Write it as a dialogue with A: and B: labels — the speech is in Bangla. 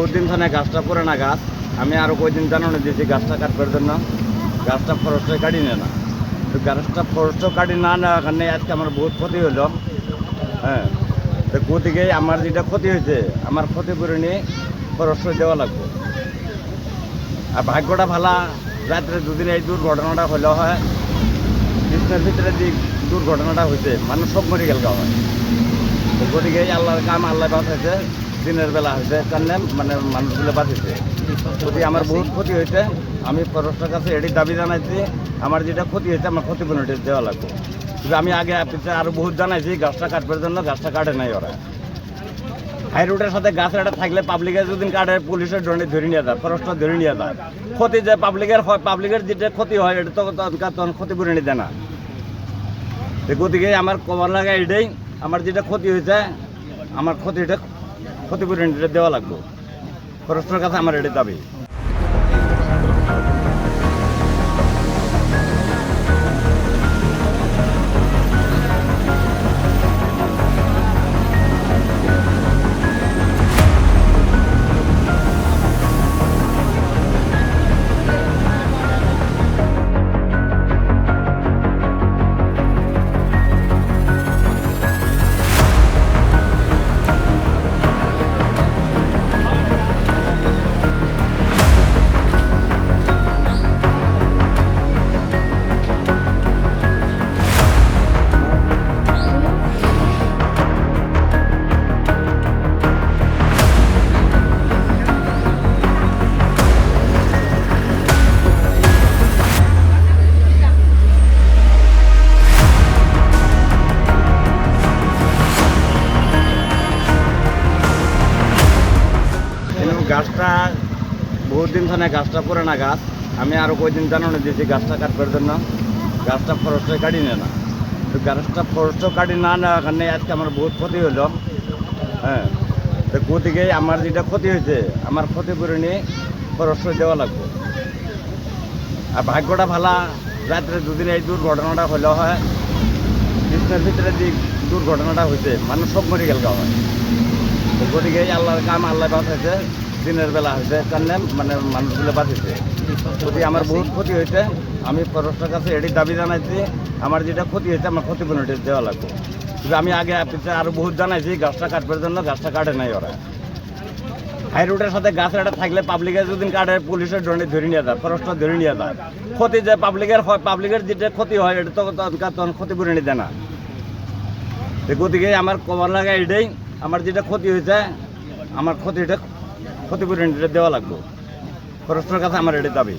A: বহুত দিন ধরে গাছটা পুরানা গাছ। আমি আরও কয়েকদিন জানানো দিয়েছি গাছটা কাটবার জন্য। গাছটা ফরেস্টে কাটি নেয় না, তো গাছটা ফরেস্টও কাটি না নেওয়ার কারণে আজকে আমার বহুত ক্ষতি হলো। হ্যাঁ, তো গতিকে আমার যেটা ক্ষতি হয়েছে আমার ক্ষতিপূরণ ফরেস্টে দেওয়া লাগবে। আর ভাগ্যটা ভালা, রাত্রে দুদিন এই দুর্ঘটনাটা হলেও হয়, কৃষ্ণের ভিতরে যে দুর্ঘটনাটা হয়েছে মানুষ সব মরে গেল হয়। তো গতিকে আল্লাহর কাম, আল্লাহ বাঁচাইছে, দিনের বেলা হয়েছে কারণে মানে মানুষগুলো বাঁচিয়েছে। যদি আমার বহুত ক্ষতি হয়েছে, আমি ফরেস্টের কাছে এটি দাবি জানাইছি আমার যেটা ক্ষতি হয়েছে আমার ক্ষতিপূরণটি দেওয়া লাগবে। কিন্তু আমি আগে আরও বহুত জানাইছি গাছটা কাটবার জন্য, গাছটা কাটে নাই ওরা। হাই রোডের সাথে গাছ এটা থাকলে পাবলিকের যদি কাটে পুলিশের দণ্ডে ধরে নিয়ে যায়, ফরেস্টটা ধরে নিয়ে যায়। ক্ষতি যে পাবলিকের হয়, পাবলিকের যেটা ক্ষতি হয় এটা তো তখন ক্ষতিপূরণই দেয় না। গতিকে আমার কবার লাগে এটাই, আমার যেটা ক্ষতি হয়েছে আমার ক্ষতিপূরণটা দেওয়া লাগবে। ফরেস্টের কাছে আমার এটা দাবি। গাছটা বহুত দিন ধরে গাছটা পুরানা গাছ। আমি আরও কয়েকদিন জানানো দিয়েছি গাছটা কাটবার জন্য। গাছটা ফরেস্টে কাটি নেয় না, তো গাছটা ফরেস্টও কাটি না নেওয়ার কারণে আজকে আমার বহুত ক্ষতি হলো। হ্যাঁ, তো গতিকে আমার যেটা ক্ষতি হয়েছে আমার ক্ষতিপূরণই ফরেস্টে দেওয়া লাগবে। আর ভাগ্যটা ভালা, রাত্রে দুদিন এই দুর্ঘটনাটা হলেও হয়, কৃষ্ণের ভিতরে যে দুর্ঘটনাটা হয়েছে মানুষ সব মরে গেল হয়। তো গতিকে আল্লাহর কাম, আল্লাহ বাঁচাইছে, দিনের বেলা হয়েছে কারণে মানে মানুষগুলো বাঁচিয়েছে। যদি আমার বহুত ক্ষতি হয়েছে, আমি ফরেস্টের কাছে এটি দাবি জানাইছি আমার যেটা ক্ষতি হয়েছে আমার ক্ষতিপূরণটি দেওয়া লাগবে। কিন্তু আমি আগে আরও বহুত জানাইছি গাছটা কাটবার জন্য, গাছটা কাটে নাই ওরা। হাই রোডের সাথে গাছ এটা থাকলে পাবলিকের যদি কাটে পুলিশের দণ্ডে ধরে নিয়ে যায়, ফরেস্টটা ধরে নিয়ে যায়। ক্ষতি যে পাবলিকের হয়, পাবলিকের যেটা ক্ষতি হয় এটা তো তখন ক্ষতিপূরণই দেয় না। গতিকে আমার কবার লাগে এটাই, আমার যেটা ক্ষতি হয়েছে আমার ক্ষতিপূরণটা দেওয়া লাগবে। ফরেস্টের কাছে আমার এটা দাবি।